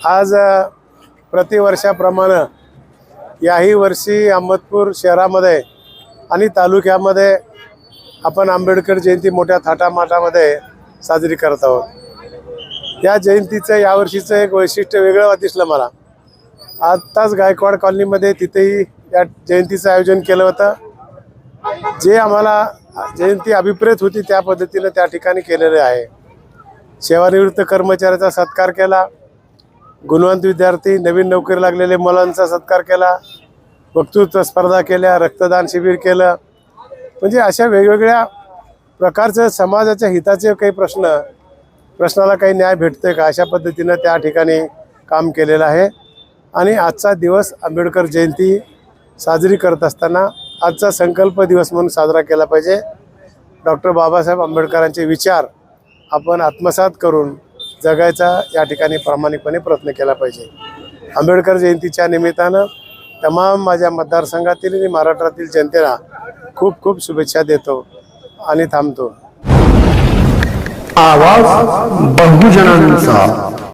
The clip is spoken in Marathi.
आज प्रतिवर्षाप्रमाणे याही वर्षी अहमदपूर शहरामध्ये आणि तालुक्यामध्ये आपण आंबेडकर जयंती मोठ्या थाटामाटामध्ये साजरी करत आहोत। या जयंतीचं यावर्षीचं एक वैशिष्ट्य वेगळं दिसलं मला। आत्ताच गायकवाड कॉलनीमध्ये तिथेही या जयंतीचं आयोजन केलं होतं। जे आम्हाला जयंती अभिप्रेत होती त्या पद्धतीने त्या ठिकाणी केलेले आहे। सेवानिवृत्त कर्मचाऱ्याचा सत्कार केला, गुणवंत विद्यार्थी, नवीन नोकरी लागलेले मुलांचा सत्कार केला, वक्तृत्व स्पर्धा केल्या, रक्तदान शिबिर केलं। म्हणजे अशा वेगवेगळ्या प्रकारचं समाजाच्या हिताचे काही प्रश्नाला काही न्याय भेटतोय का अशा पद्धतीनं त्या ठिकाणी काम केलेलं आहे। आणि आजचा दिवस आंबेडकर जयंती साजरी करत असताना आजचा संकल्प दिवस म्हणून साजरा केला पाहिजे। डॉक्टर बाबासाहेब आंबेडकरांचे विचार आपण आत्मसात करून जगायचा या ठिकाणी प्रामाणिकपणे प्रयत्न केला पाहिजे। आंबेडकर जयंतीच्या निमित्तानं तमाम माझ्या मतदारसंघातील आणि महाराष्ट्रातील जनतेला खूप खूप शुभेच्छा देतो आणि थांबतो। आवाज बहुजनांचा।